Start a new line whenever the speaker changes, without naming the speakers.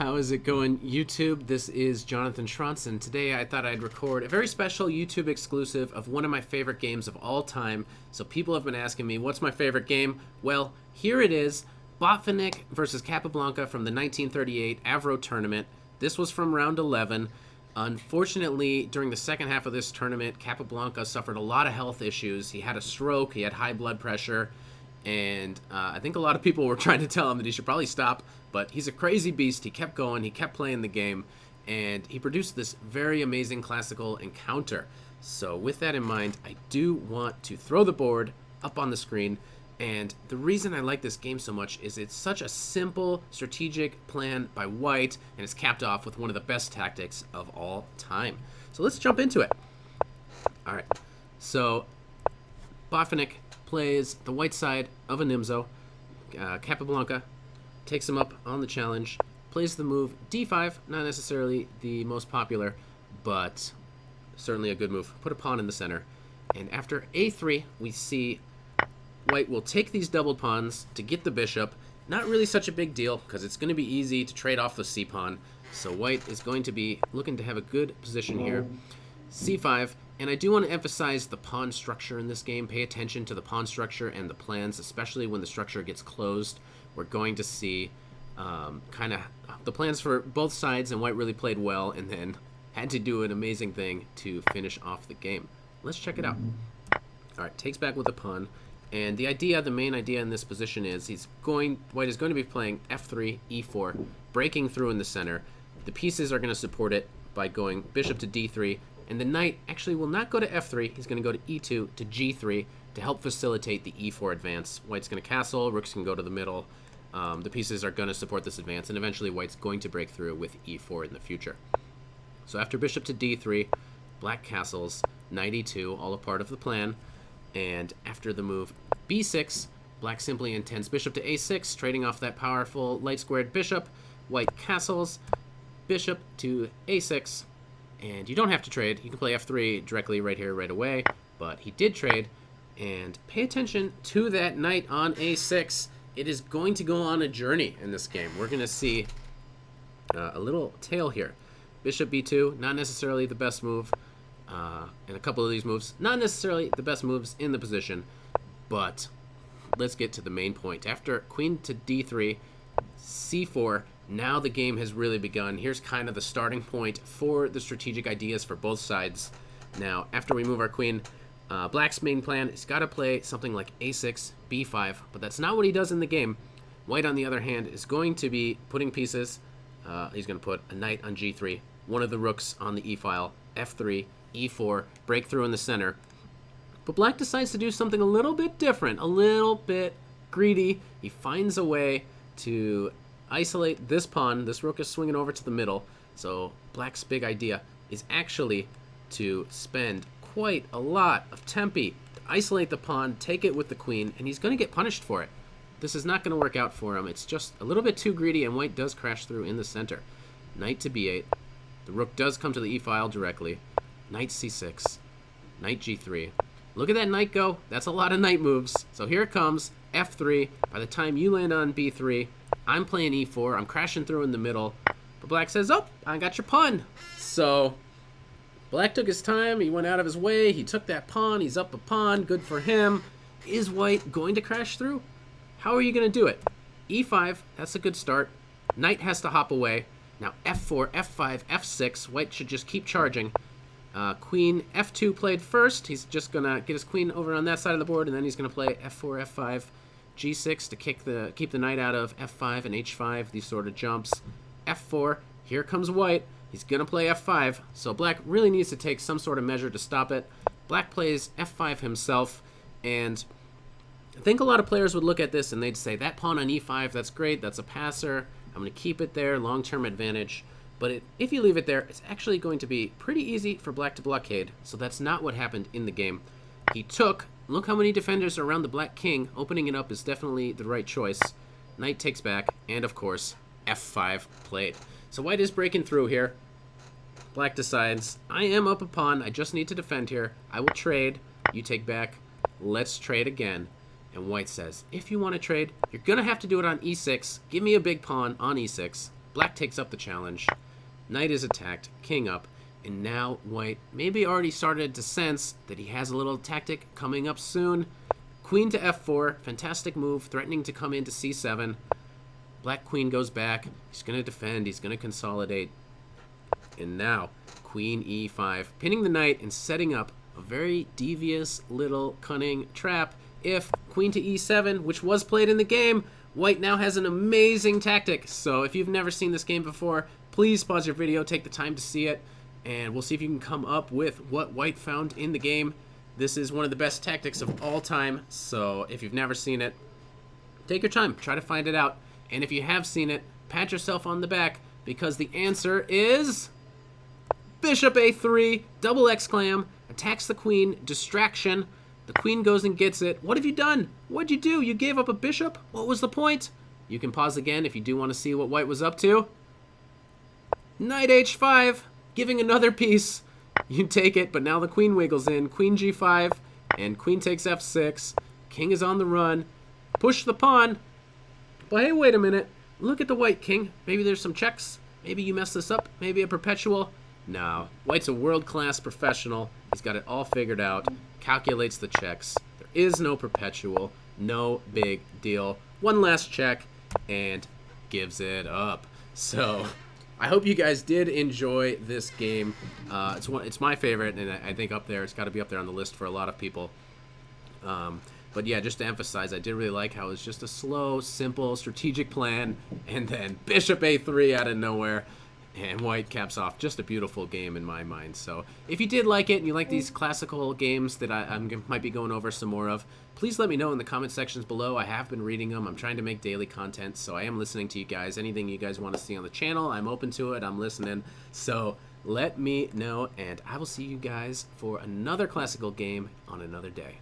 How is it going, YouTube? This is Jonathan Schrantz, and today I thought I'd record a very special YouTube exclusive of one of my favorite games of all time. So people have been asking me, what's my favorite game? Well, here it is, Botvinnik versus Capablanca from the 1938 AVRO tournament. This was from round 11. Unfortunately, during the second half of this tournament, Capablanca suffered a lot of health issues. He had a stroke, he had high blood pressure, and I think a lot of people were trying to tell him that he should probably stop, but he's a crazy beast. He kept going, he kept playing the game, and he produced this very amazing classical encounter. So with that in mind, I do want to throw the board up on the screen, and the reason I like this game so much is it's such a simple strategic plan by White, and it's capped off with one of the best tactics of all time. So let's jump into it. All right, so Botvinnik plays the white side of a Nimzo. Capablanca takes him up on the challenge, plays the move d5, not necessarily the most popular, but certainly a good move. Put a pawn in the center. And after a3, we see White will take these doubled pawns to get the bishop. Not really such a big deal, because it's going to be easy to trade off the c-pawn. So White is going to be looking to have a good position here. c5. And I do want to emphasize the pawn structure in this game. Pay attention to the pawn structure and the plans, especially when the structure gets closed. We're going to see kind of the plans for both sides, and White really played well and then had to do an amazing thing to finish off the game. Let's check it out. All right, takes back with a pawn. And the main idea in this position is White is going to be playing f3, e4, breaking through in the center. The pieces are going to support it by going bishop to d3, and the knight actually will not go to f3. He's going to go to e2 to g3 to help facilitate the e4 advance. White's going to castle, rooks can go to the middle. The pieces are going to support this advance, and eventually White's going to break through with e4 in the future. So after bishop to d3, Black castles, knight e2, all a part of the plan. And after the move b6, Black simply intends bishop to a6, trading off that powerful light-squared bishop. White castles, bishop to a6, and you don't have to trade. You can play f3 directly right here, right away, but he did trade. And pay attention to that knight on a6. It is going to go on a journey in this game. We're going to see a little tale here. Bishop b2, not necessarily the best move. And a couple of these moves, not necessarily the best moves in the position, but let's get to the main point. After queen to d3, c4, now the game has really begun. Here's kind of the starting point for the strategic ideas for both sides. Now, after we move our queen, Black's main plan is got to play something like a6, b5, but that's not what he does in the game. White, on the other hand, is going to be putting pieces. He's going to put a knight on g3, one of the rooks on the e-file, f3, e4, breakthrough in the center. But Black decides to do something a little bit different, a little bit greedy. He finds a way to isolate this pawn. This rook is swinging over to the middle. So Black's big idea is actually to spend quite a lot of tempi to isolate the pawn, take it with the queen, and he's going to get punished for it. This is not going to work out for him. It's just a little bit too greedy, and White does crash through in the center. Knight to b8. The rook does come to the e-file directly. Knight c6. Knight g3. Look at that knight go. That's a lot of knight moves. So here it comes. f3. By the time you land on b3, I'm playing e4. I'm crashing through in the middle. But Black says, oh, I got your pawn. So Black took his time. He went out of his way. He took that pawn. He's up a pawn. Good for him. Is White going to crash through? How are you going to do it? e5. That's a good start. Knight has to hop away. Now f4, f5, f6. White should just keep charging. Queen f2 played first. He's just going to get his queen over on that side of the board, and then he's going to play f4, f5, g6 to keep the knight out of f5 and h5, these sort of jumps. f4, here comes White. He's going to play f5, so Black really needs to take some sort of measure to stop it. Black plays f5 himself, and I think a lot of players would look at this and they'd say, that pawn on e5, that's great, that's a passer. I'm going to keep it there, long-term advantage. But if you leave it there, it's actually going to be pretty easy for Black to blockade. So that's not what happened in the game. He took, look how many defenders are around the Black king. Opening it up is definitely the right choice. Knight takes back, and of course, f5 played. So White is breaking through here. Black decides, I am up a pawn. I just need to defend here. I will trade. You take back. Let's trade again. And White says, if you want to trade, you're going to have to do it on e6. Give me a big pawn on e6. Black takes up the challenge. Knight is attacked, king up, and now white maybe already started to sense that he has a little tactic coming up soon. Queen to f4, fantastic move, threatening to come into c7. Black queen goes back, he's going to defend, he's going to consolidate. And now, queen e5, pinning the knight and setting up a very devious little cunning trap. If queen to e7, which was played in the game, white now has an amazing tactic. So if you've never seen this game before, please pause your video, take the time to see it, and we'll see if you can come up with what white found in the game. This is one of the best tactics of all time, so if you've never seen it, take your time, try to find it out. And if you have seen it, pat yourself on the back, because the answer is bishop a3, double exclam, attacks the queen, distraction. The queen goes and gets it. What have you done? What'd you do? You gave up a bishop? What was the point? You can pause again if you do want to see what white was up to. Knight h5, giving another piece. You take it, but now the queen wiggles in. Queen g5, and queen takes f6. King is on the run. Push the pawn. But hey, wait a minute. Look at the white king. Maybe there's some checks. Maybe you messed this up. Maybe a perpetual. No. White's a world-class professional. He's got it all figured out. Calculates the checks. There is no perpetual. No big deal. One last check, and gives it up. So I hope you guys did enjoy this game. It's my favorite, and I think up there, it's got to be up there on the list for a lot of people. But yeah, just to emphasize, I did really like how it's just a slow, simple, strategic plan, and then bishop a3 out of nowhere, and white caps off. Just a beautiful game in my mind. So if you did like it, and you like these classical games that I might be going over some more of, please let me know in the comment sections below. I have been reading them. I'm trying to make daily content, so I am listening to you guys. Anything you guys want to see on the channel, I'm open to it. I'm listening. So let me know, and I will see you guys for another classical game on another day.